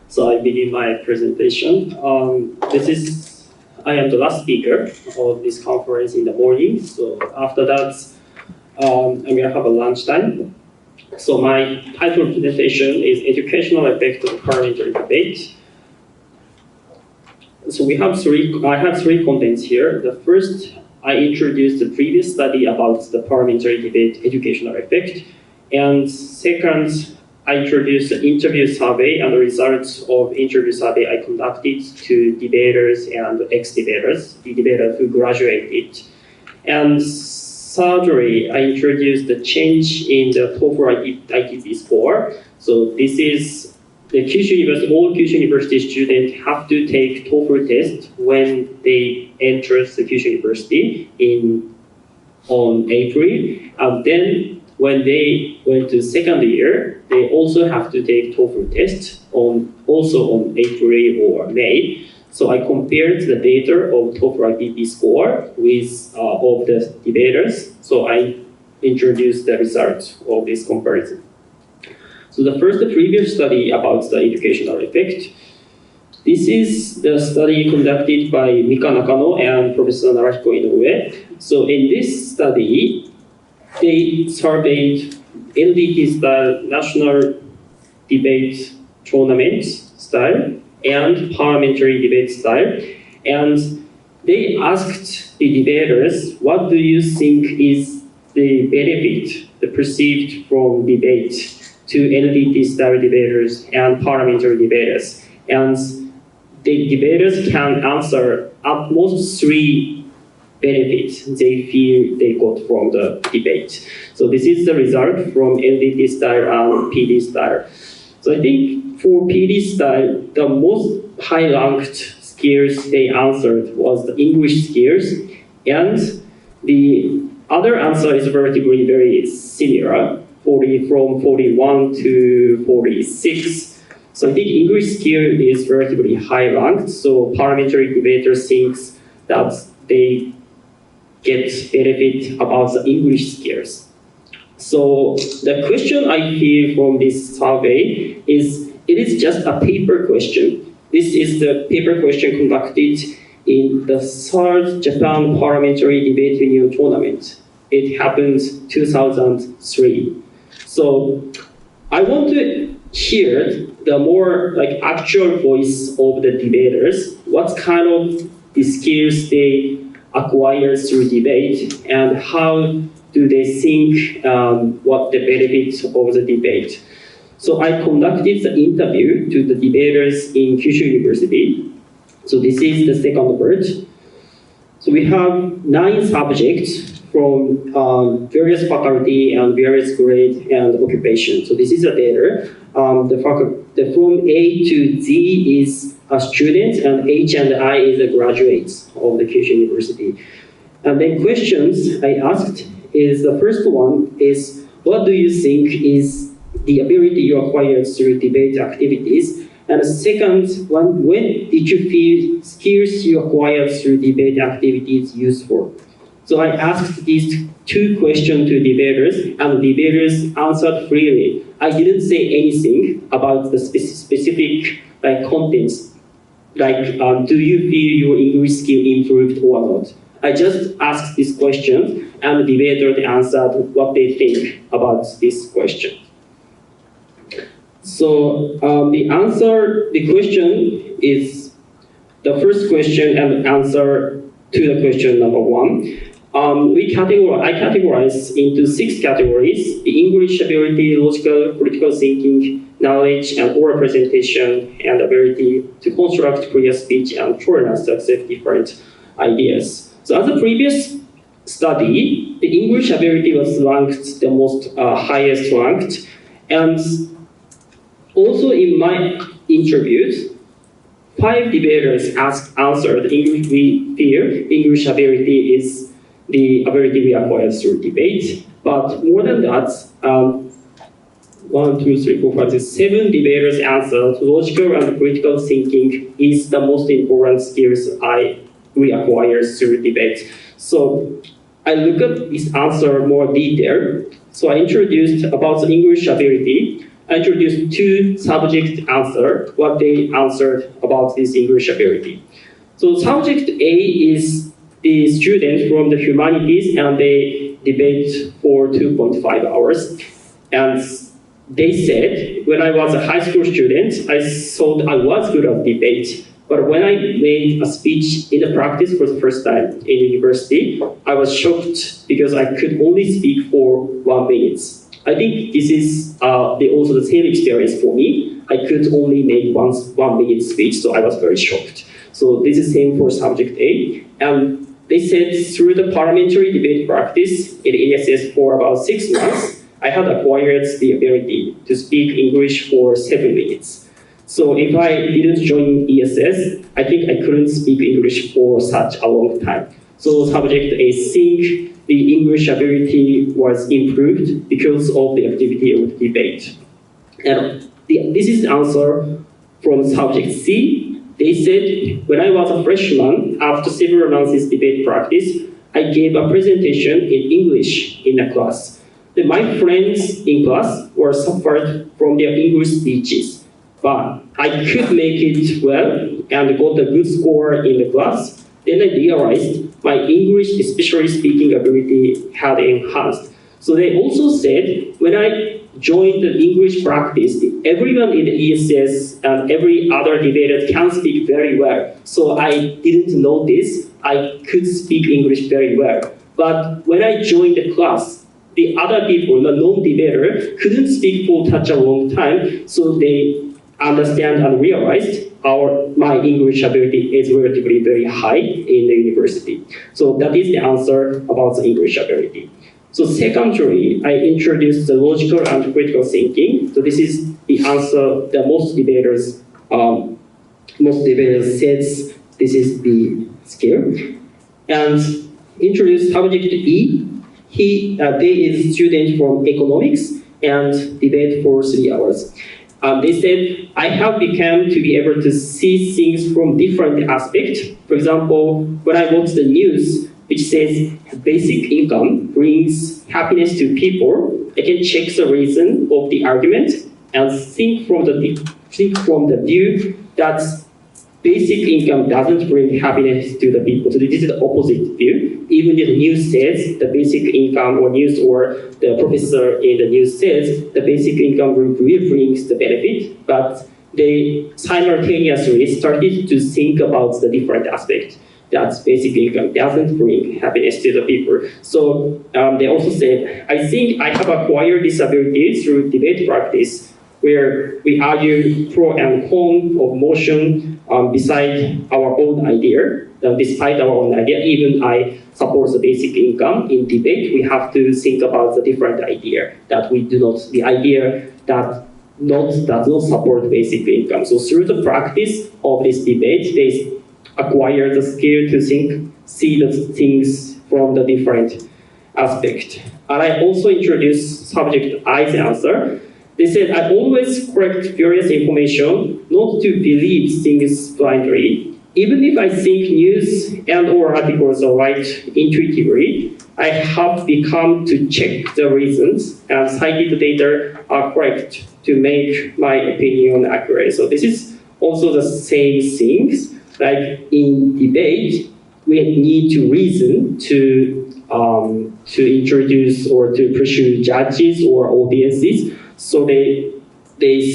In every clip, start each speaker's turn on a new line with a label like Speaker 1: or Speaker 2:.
Speaker 1: So I begin my presentation. I am the last speaker of this conference in the morning. So after that, I'm going to have a lunchtime. So my title presentation is Educational Effect of Parliamentary Debate. So I have three contents here. The first, I introduced the previous study about the parliamentary debate educational effect. And second, I introduced the interview survey and the results of interview survey I conducted to debaters and ex-debaters, the debaters who graduated. And thirdly, I introduced the change in the TOEFL ITP score. So this is the Kyushu University, all Kyushu University students have to take TOEFL test when they enter the Kyushu University on April. And then when they went to second year, they also have to take TOEFL test also on April or May. So I compared the data of TOEFL ITP score with of the debaters. So I introduced the results of this comparison. So the previous study about the educational effect. This is the study conducted by Mika Nakano and Professor Narahiko Inoue. So in this study, they surveyed LDT style national debate tournament style and parliamentary debate style. And they asked the debaters, what do you think is the benefit, the perceived from debate to LDT style debaters and parliamentary debaters? And the debaters can answer at most three benefits they feel they got from the debate. So this is the result from LDT style and PD style. So I think for PD style, the most high-ranked skills they answered was the English skills, and the other answer is relatively very similar, from 41 to 46. So I think English skill is relatively high-ranked, so parliamentary debaters think that they get benefit about the English skills. So the question I hear from this survey is, it is just a paper question. This is the paper question conducted in the third Japan Parliamentary Debate Union Tournament. It happened 2003. So I want to hear the more actual voice of the debaters, what kind of the skills they acquire through debate, and how do they think what the benefits of the debate. So I conducted the interview to the debaters in Kyushu University. So this is the second part. So we have 9 subjects from various faculty and various grade and occupation. So this is the data. From A to Z is a student, and H and I is the graduates of the Kyushu University. And then questions I asked is, the first one is, what do you think is the ability you acquired through debate activities? And the second one, when did you feel skills you acquired through debate activities useful? So I asked these 2 questions to debaters, and debaters answered freely. I didn't say anything about the specific contents, do you feel your English skill improved or not? I just asked this question, and the debaters answered what they think about this question. So the question is the first question and answer to the question number 1. I categorize into 6 categories: the English ability, logical, critical thinking, knowledge, and oral presentation, and ability to construct clear speech and tolerance to accept different ideas. So as a previous study, the English ability was ranked the most highest ranked. And also in my interviews, 5 debaters answered we feel English ability is the ability we acquire through debate. But more than that, 1, 2, 3, 4, 5, 6, 7 debaters answered logical and critical thinking is the most important skills we acquire through debate. So I look at this answer more detailed. So I introduced about the English ability. I introduced two subject answer, what they answered about this English ability. So subject A is the students from the humanities, and they debate for 2.5 hours. And they said, when I was a high school student, I thought I was good at debate. But when I made a speech in the practice for the first time in university, I was shocked because I could only speak for 1 minute. I think this is also the same experience for me. I could only make 1 minute speech, so I was very shocked. So this is same for subject A. And they said through the parliamentary debate practice in ESS for about 6 months, I had acquired the ability to speak English for 7 minutes. So if I didn't join ESS, I think I couldn't speak English for such a long time. So subject A think the English ability was improved because of the activity of the debate. And this is the answer from subject C. They said, when I was a freshman, after several months debate practice, I gave a presentation in English in a class. My friends in class were suffered from their English speeches, but I could make it well and got a good score in the class. Then I realized my English, especially speaking ability, had enhanced. So they also said, when I joined the English practice, everyone in the ESS and every other debater can speak very well. So I didn't notice I could speak English very well. But when I joined the class, the other people, the non-debater, couldn't speak for such a long time, so they understand and realized my English ability is relatively very high in the university. So that is the answer about the English ability. So secondly, I introduced the logical and critical thinking. So this is the answer that most debaters says this is the skill. And introduced subject E. They is student from economics and debate for 3 hours. They said, I have become to be able to see things from different aspects. For example, when I watch the news, which says basic income brings happiness to people, I can check the reason of the argument and think from the view that basic income doesn't bring happiness to the people. So this is the opposite view. Even if the news says the basic income or the professor in the news says the basic income really brings the benefit, but they simultaneously started to think about the different aspects. That basic income doesn't bring happiness to the people. So they also said, I think I have acquired this ability through debate practice, where we argue pro and con of motion beside our own idea. Despite our own idea, even I support the basic income. In debate, we have to think about the different idea that we do not, the idea that does not support basic income. So through the practice of this debate, they acquire the skill to see the things from the different aspect. And I also introduced subject I's answer. They said, I always correct various information, not to believe things blindly. Even if I think news and or articles are right intuitively, I have become to check the reasons and cited data are correct to make my opinion accurate. So this is also the same things. Like in debate, we need to reason to introduce or to pursue judges or audiences. So they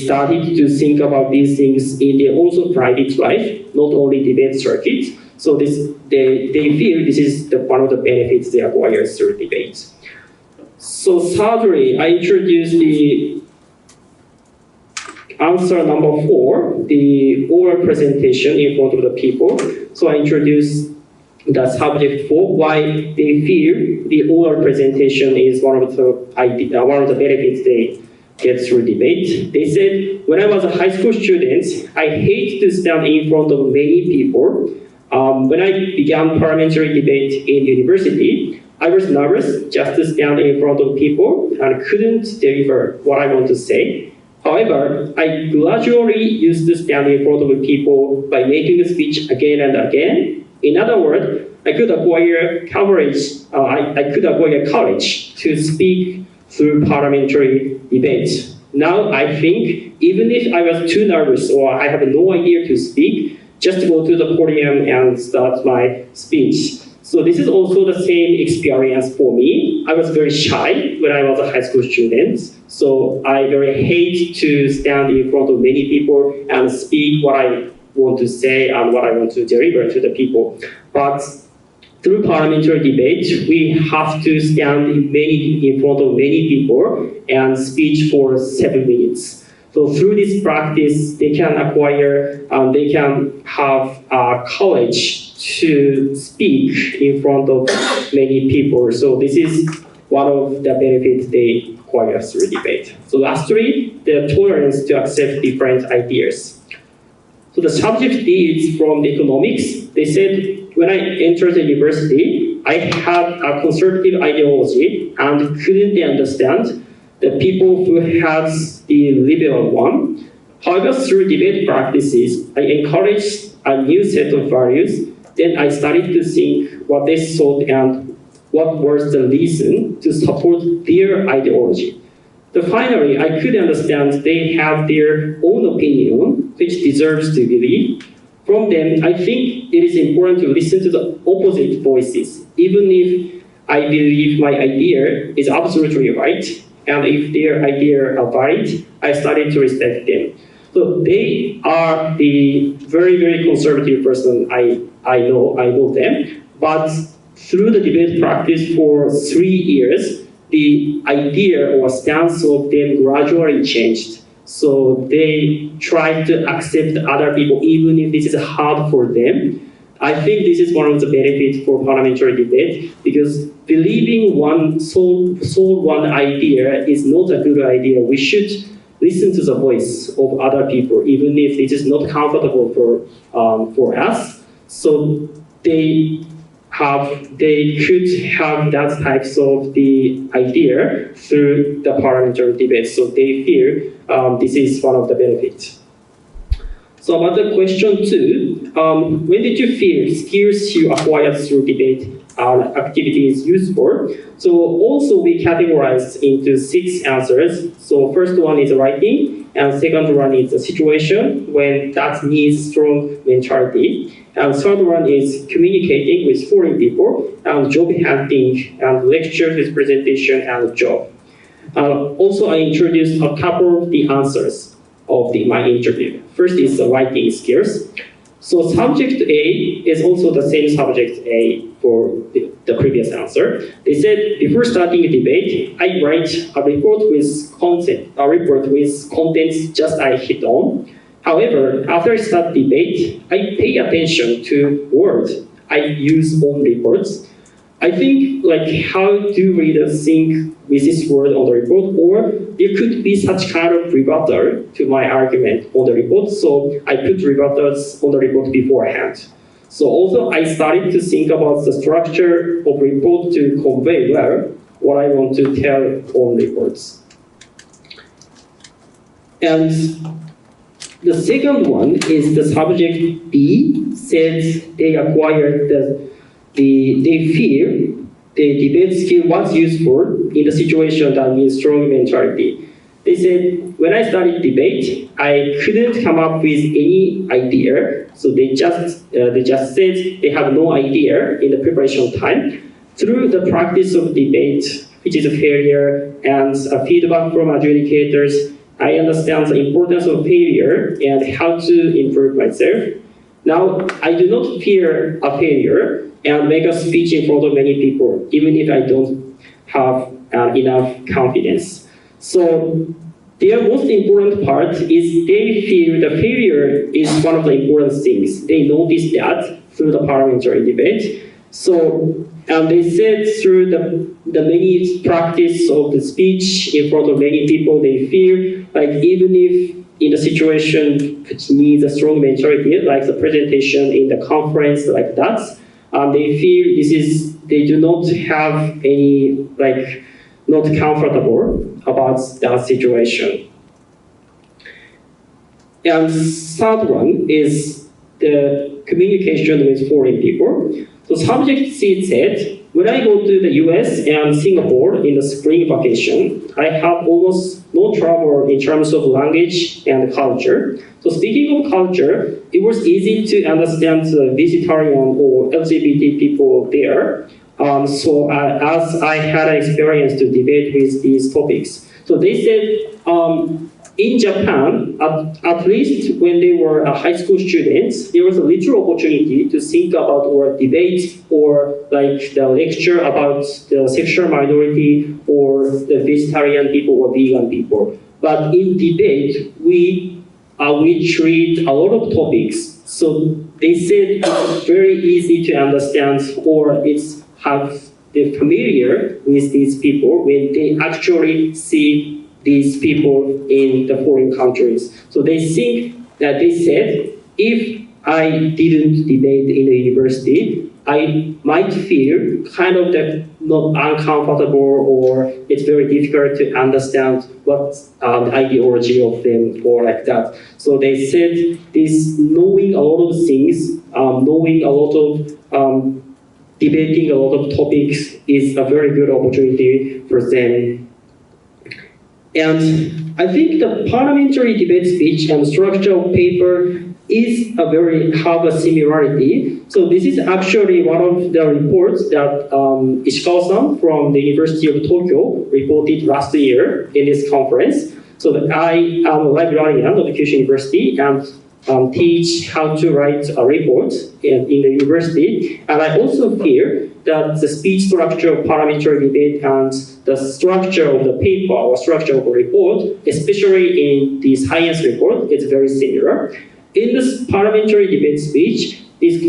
Speaker 1: started to think about these things in their also private life, not only debate circuit. So they feel this is one of the benefits they acquire through debates. So thirdly, I introduced the answer number 4, the oral presentation in front of the people. So I introduced the subject 4, why they feel the oral presentation is one of the benefits they get through debate. They said, when I was a high school student, I hate to stand in front of many people. When I began parliamentary debate in university, I was nervous just to stand in front of people and couldn't deliver what I want to say. However, I gradually used to stand in front of people by making a speech again and again. In other words, I could acquire courage to speak through parliamentary debates now I think even if I was too nervous or I have no idea to speak, just go to the podium and start my speech. So this is also the same experience for me. I was very shy when I was a high school student. So I very hate to stand in front of many people and speak what I want to say and what I want to deliver to the people. But through parliamentary debate, we have to stand in front of many people and speak for 7 minutes. So through this practice, they can acquire, they can have courage to speak in front of many people. So this is one of the benefits they acquire through debate. So lastly, the tolerance to accept different ideas. So the subject D is from the economics. They said, when I entered the university, I had a conservative ideology and couldn't understand the people who had the liberal one. However, through debate practices, I encouraged a new set of values. Then I started to think what they thought and what was the reason to support their ideology. So finally, I could understand they have their own opinion, which deserves to believe. From them, I think it is important to listen to the opposite voices, even if I believe my idea is absolutely right, and if their idea are valid, I started to respect them. So they are the very, very conservative person I know them, but through the debate practice for 3 years, the idea or stance of them gradually changed. So they try to accept other people even if this is hard for them. I think this is one of the benefits for parliamentary debate because believing one idea is not a good idea. We should listen to the voice of other people even if it is not comfortable for us. So they could have that types of the idea through the parliamentary debate. So they feel this is one of the benefits. So about the question 2, when did you feel skills you acquired through debate activities useful? So also we categorized into 6 answers. So first one is writing, and second one is a situation when that needs strong mentality. And third one is communicating with foreign people, and job hunting, and lectures with presentation and job. Also, I introduced a couple of the answers of my interview. First is the writing skills. So subject A is also the same subject A for the previous answer. They said before starting a debate, I write a report with contents just I hit on. However, after I start debate, I pay attention to words I use on reports. I think how do readers think with this word on the report, or there could be such kind of rebuttal to my argument on the report, so I put rebuttals on the report beforehand. So also I started to think about the structure of report to convey well what I want to tell on reports. And the second one is the subject B says they acquired they feel the debate skill was useful in the situation that needs strong mentality. They said, when I started debate, I couldn't come up with any idea, so they just said they have no idea in the preparation time. Through the practice of debate, which is a failure, and a feedback from adjudicators, I understand the importance of failure and how to improve myself. Now, I do not fear a failure and make a speech in front of many people, even if I don't have enough confidence. So their most important part is they feel the failure is one of the important things. They notice that through the parliamentary debate. So they said through the many practice of the speech in front of many people, they feel like even if in the situation which needs a strong mentality, like the presentation in the conference like that, they feel they do not have any, not comfortable about that situation. And third one is the communication with foreign people. So subject C said, when I go to the US and Singapore in the spring vacation, I have almost no trouble in terms of language and culture. So speaking of culture, it was easy to understand the vegetarian or LGBT people there. As I had an experience to debate with these topics. So they said, in Japan, at least when they were high school students, there was a little opportunity to think about or debate or like the lecture about the sexual minority or the vegetarian people or vegan people. But in debate, we treat a lot of topics. So they said it's very easy to understand or they're familiar with these people when they actually see these people in the foreign countries. So they said, if I didn't debate in the university, I might feel kind of not uncomfortable or it's very difficult to understand what the ideology of them or like that. So they said this knowing a lot of things, knowing a lot of debating a lot of topics is a very good opportunity for them. And I think the parliamentary debate speech and structure of paper have a similarity. So this is actually one of the reports that Ishikawa-san from the University of Tokyo reported last year in this conference. So that I am a librarian of the Kyushu University and teach how to write a report in the university. And I also feel that the speech structure of parliamentary debate and the structure of the paper or structure of a report, especially in the science report, is very similar. In this parliamentary debate speech, is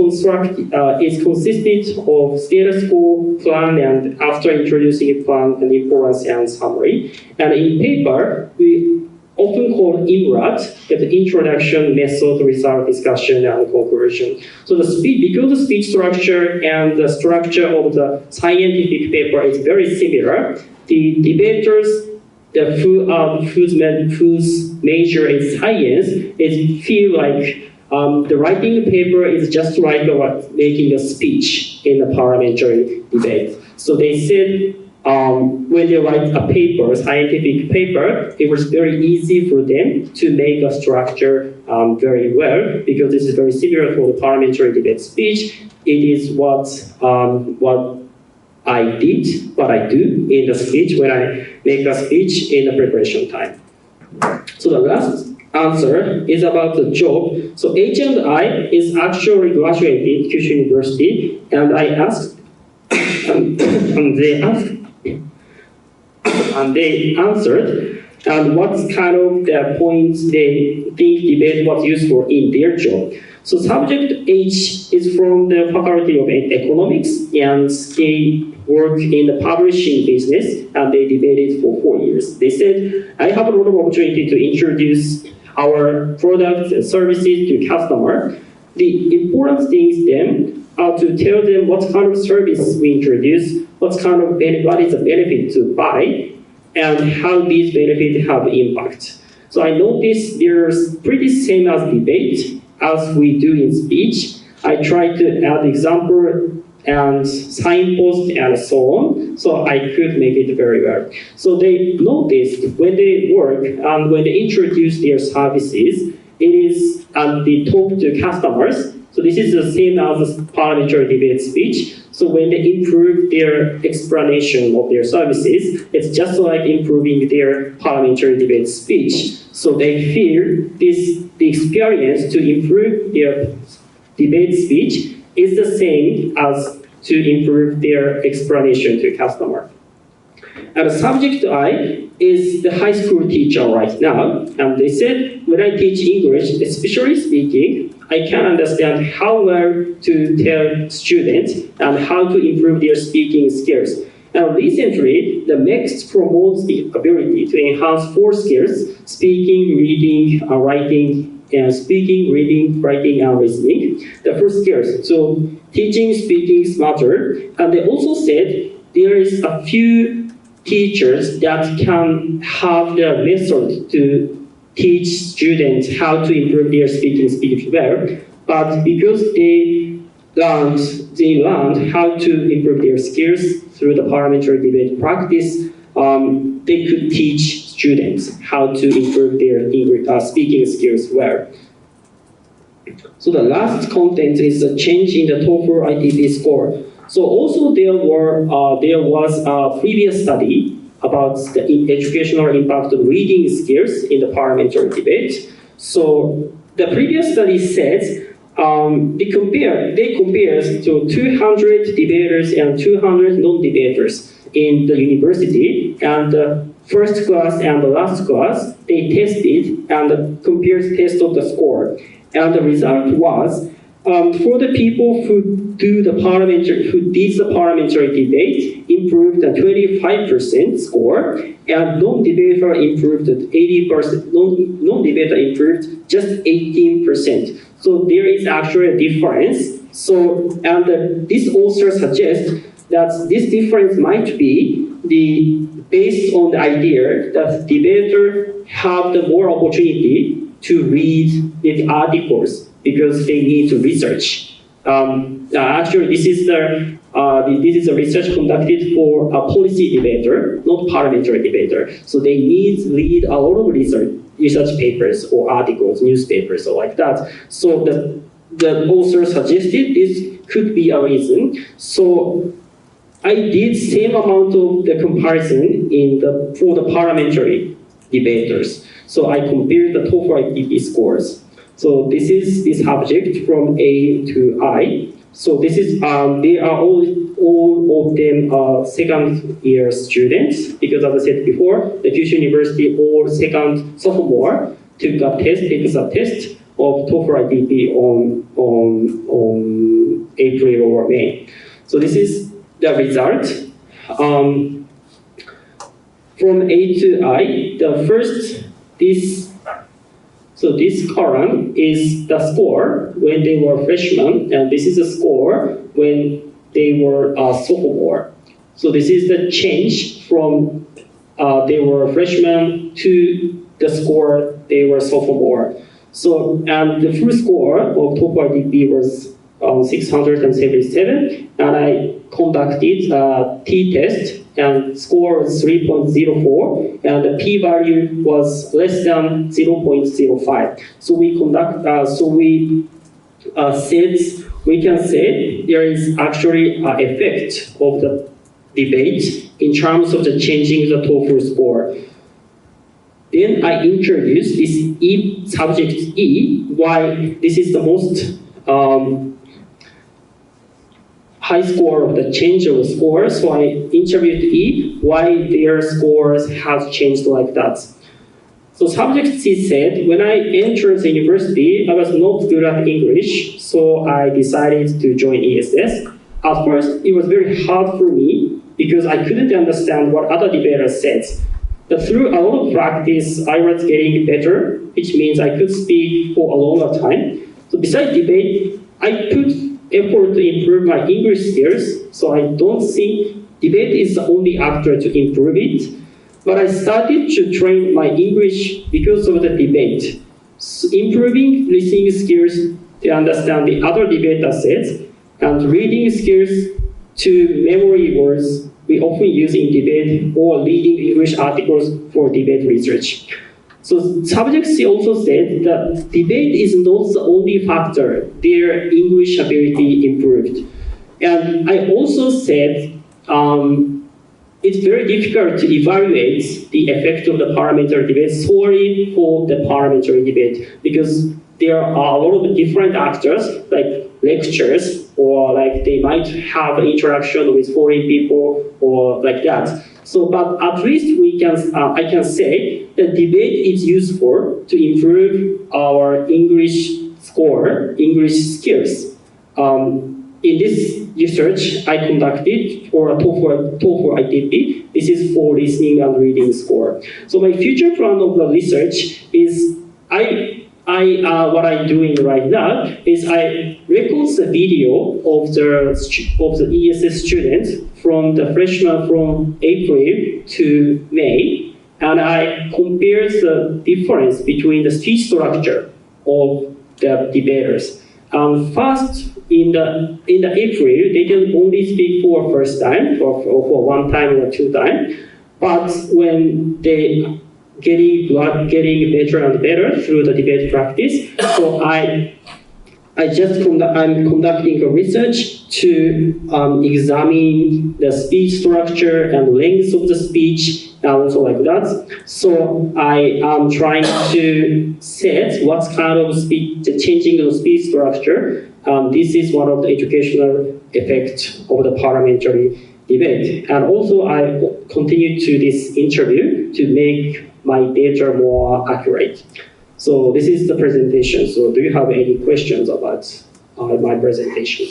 Speaker 1: consisted of status quo, plan, and after introducing a plan, an importance and summary. And in paper, we often called IMRAT, the introduction, method, result, discussion, and conclusion. So because the speech structure and the structure of the scientific paper is very similar, the debaters whose major is science feel like the writing paper is just like making a speech in a parliamentary debate. So they said, when they write a paper, scientific paper, it was very easy for them to make a structure very well because this is very similar for the parliamentary debate speech. It is what I do in the speech when I make a speech in the preparation time. So the last answer is about the job. So H and I is actually graduated Kyushu University, and I asked, and they answered, and what kind of the points they think debate was useful in their job. So subject H is from the Faculty of Economics, and they work in the publishing business, and they debated for 4 years. They said, I have a lot of opportunity to introduce our products and services to customer. The important things then are to tell them what kind of service we introduce, what is the benefit to buy, and how these benefits have impact. So I noticed there's pretty same as debate as we do in speech. I try to add example and signpost and so on, so I could make it very well. So they noticed when they work and when they introduce their services, they talk to customers. So this is the same as a parliamentary debate speech. So when they improve their explanation of their services, it's just like improving their parliamentary debate speech. So they feel the experience to improve their debate speech is the same as to improve their explanation to customer. And the subject I is the high school teacher right now. And they said, when I teach English, especially speaking, I can understand how well to tell students and how to improve their speaking skills. And recently, the MEX promotes the ability to enhance 4 skills: speaking, reading, writing, and speaking, reading, writing, and listening. The 4 skills. So teaching, speaking matter. And they also said there is a few teachers that can have the method to teach students how to improve their speaking well, but because they learned how to improve their skills through the parliamentary debate practice. They could teach students how to improve their speaking skills well. So the last content is the change in the TOEFL ITP score. So also there was a previous study about the educational impact of reading skills in the parliamentary debate. So the previous study says they compared to 200 debaters and 200 non-debaters in the university, and the first class and the last class they tested and compared test of the score, and the result was for the people who did the parliamentary debate improved a 25% score, and non-debater improved at 80%. Non-debater improved just 18%. So there is actually a difference. So, and this author suggests that this difference might be based on the idea that debaters have the more opportunity to read the articles because they need to research. Actually, this is a research conducted for a policy debater, not parliamentary debater. So they need to read a lot of research papers or articles, newspapers, or like that. So the author suggested this could be a reason. So I did same amount of the comparison for the parliamentary debaters. So I compared the TOEFL ITP scores. So this is this subject from A to I. So this is they are all of them second year students, because as I said before, the Kyushu University all sophomore takes a test of TOEFL ITP on April or May. So this is the result. From A to I, this column is the score when they were freshmen, and this is the score when they were sophomore. So this is the change from they were freshmen to the score they were sophomore. So, and the full score of TOEFL ITP was 677, and I conducted a t-test, and score was 3.04, and the p-value was less than 0.05. So we can say there is actually an effect of the debate in terms of the changing the TOEFL score. Then I introduced this subject E, why this is the most high score of the change of score. So I interviewed E, why their scores have changed like that. So subject C said, when I entered the university, I was not good at English, so I decided to join ESS. At first, it was very hard for me because I couldn't understand what other debaters said. But through a lot of practice, I was getting better, which means I could speak for a longer time. So besides debate, I put effort to improve my English skills, so I don't think debate is the only actor to improve it. But I started to train my English because of the debate. So improving listening skills to understand the other debater sets, and reading skills to memory words we often use in debate, or reading English articles for debate research. So subject C also said that debate is not the only factor their English ability improved. And I also said it's very difficult to evaluate the effect of the parliamentary debate solely for the parliamentary debate, because there are a lot of different actors, like lectures, or like they might have interaction with foreign people, or like that. So, but at least I can say that debate is useful to improve our English score, English skills. In this research I conducted for a TOEFL ITP, this is for listening and reading score. So my future plan of the research is what I'm doing right now is I record the video of the ESS students from the freshman from April to May, and I compare the difference between the speech structure of the debaters. First, in the April, they can only speak for first time, for one time or two time. But when they getting better and better through the debate practice, so I'm conducting a research to examine the speech structure and length of the speech and also like that. So I am trying to set what kind of speech, the changing of speech structure. This is one of the educational effects of the parliamentary debate. And also I continue to this interview to make my data more accurate. So this is the presentation. So do you have any questions about my presentation?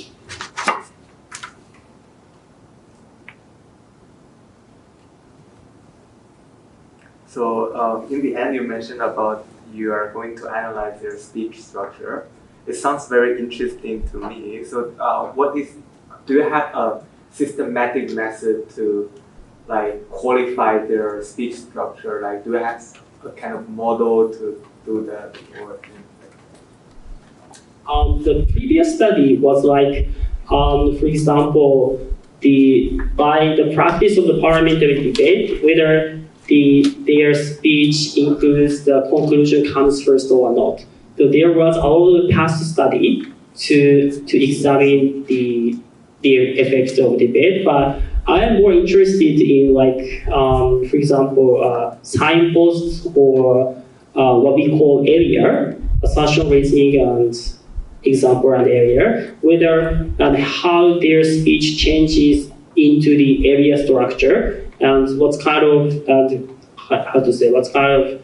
Speaker 2: So in the end, you mentioned about you are going to analyze their speech structure. It sounds very interesting to me. So do you have a systematic method to like qualify their speech structure? Like, do you have a kind of model to do that?
Speaker 1: The previous study was like, for example, by the practice of the parliamentary debate, whether their speech includes the conclusion comes first or not. So there was all past study to examine the effects of debate, but I am more interested in like, for example, signposts or what we call area, assumption raising and example and area, whether and how their speech changes into the area structure and what kind of, what kind of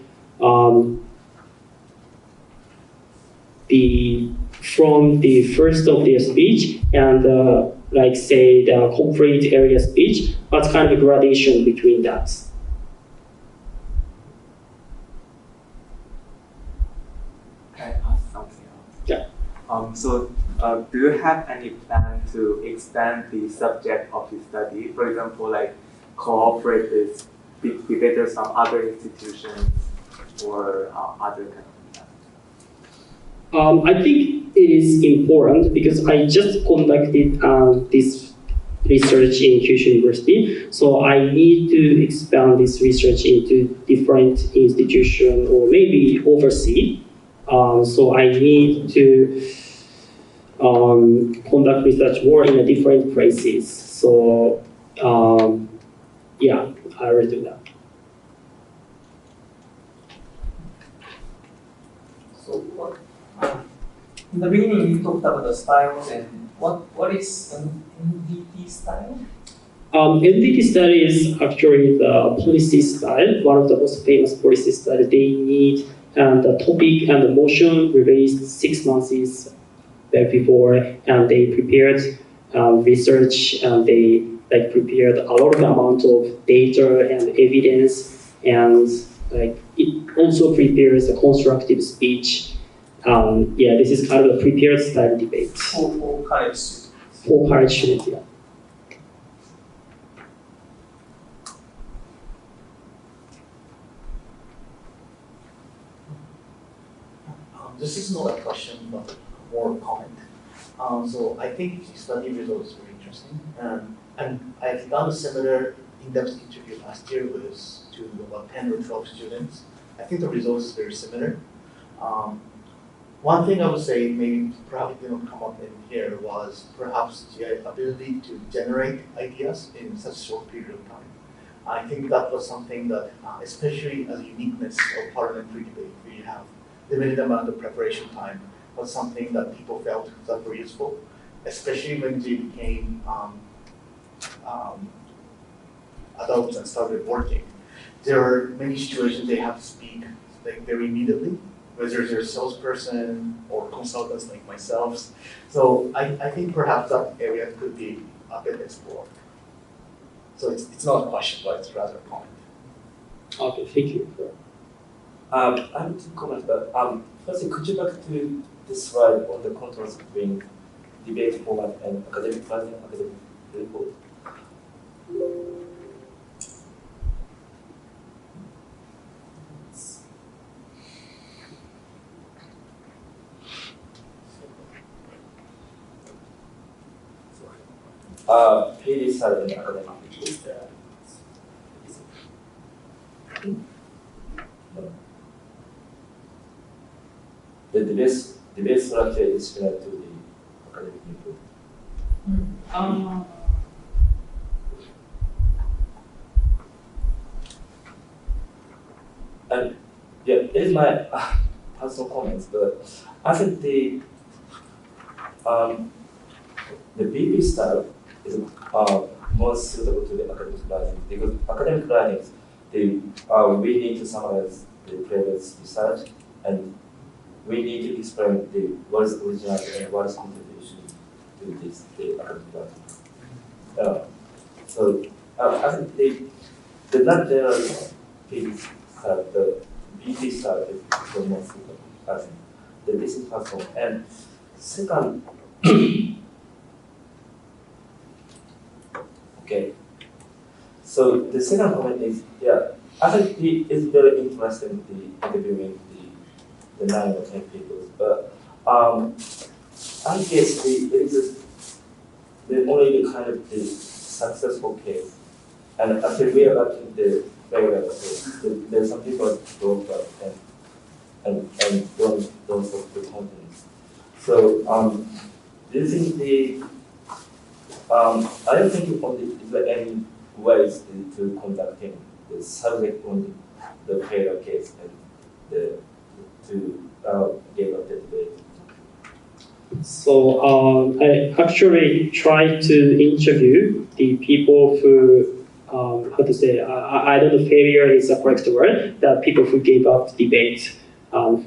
Speaker 1: from the first of their speech and like say the complete area speech, what kind of gradation between that?
Speaker 2: Can I ask something else?
Speaker 1: Yeah.
Speaker 2: Do you have any plan to expand the subject of the study? For example, like cooperate with debaters from other institutions or other kind of?
Speaker 1: I think it is important because I just conducted this research in Kyushu University, so I need to expand this research into different institutions or maybe overseas. So I need to conduct research more in different places. So yeah, I will do that.
Speaker 3: So what? In the beginning, you talked about the styles and what is an NDT style?
Speaker 1: NDT style is actually the policy style, one of the most famous policy styles. They need the topic and the motion released 6 months before, and they prepared research and they like prepared a lot of amount of data and evidence, and like it also prepares a constructive speech. Yeah, this is kind of a prepared style debate.
Speaker 3: For college students.
Speaker 1: For college students, yeah.
Speaker 4: This is not a question, but more a comment. So I think the study result is very interesting, and I've done a similar in-depth interview last year to about 10 or 12 students. I think the results is very similar. One thing I would say, maybe perhaps didn't come up in here, was perhaps the ability to generate ideas in such a short period of time. I think that was something that, especially as a uniqueness of parliamentary debate, where you have limited amount of preparation time, was something that people felt that were useful, especially when they became adults and started working. There are many situations they have to speak like very immediately, whether they're a salesperson or consultants like myself. So I think perhaps that area could be a bit explored. So it's not a question, but it's rather a comment.
Speaker 1: Okay, thank you.
Speaker 5: I have two comments, but firstly, could you back to this slide on the contrast between debate format and academic writing, academic report? PhD side and academic is the debate structure is similar to the academic input. And yeah, it is my personal comments, but I think the BP style is more suitable to the academic learning because academic learning, we need to summarize the previous research and we need to explain what is original and what is contribution to the academic learning. So I think the not general BP style, the BP style is the most suitable. I think this is first one. And second, okay. So the second comment is, I think it's very interesting the interviewing the 9 or 10 people, but I guess it is the only the kind of the successful case, and after we are watching the failure case, there's some people broke up and don't solve the companies. So do you think I don't think is there any ways to conducting the subject on the failure case and to give up the debate?
Speaker 1: So I actually tried to interview the people who, how to say, I don't know if failure is the correct word, the people who gave up debate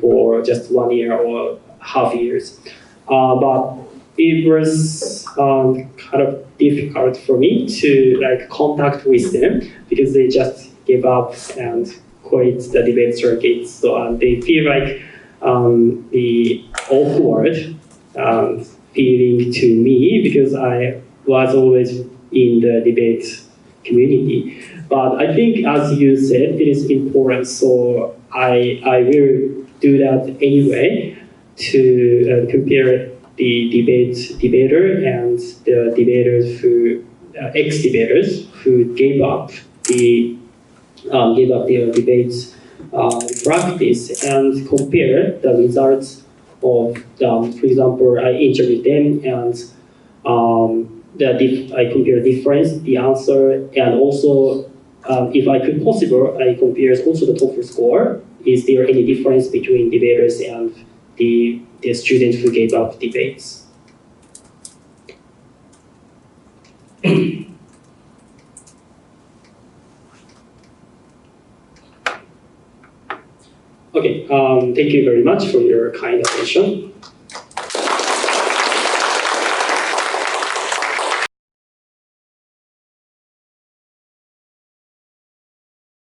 Speaker 1: for just 1 year or half years. But it was kind of difficult for me to contact with them because they just gave up and quit the debate circuit. So they feel like the awkward feeling to me because I was always in the debate community. But I think, as you said, it is important. So I will do that anyway to compare the debater and the debaters who ex-debaters who gave up their debates practice and compare the results of for example, I interviewed them and I compare difference, the answer, and also if I could possible, I compare also the TOEFL score. Is there any difference between debaters and the students who gave up debates? Okay, thank you very much for your kind attention.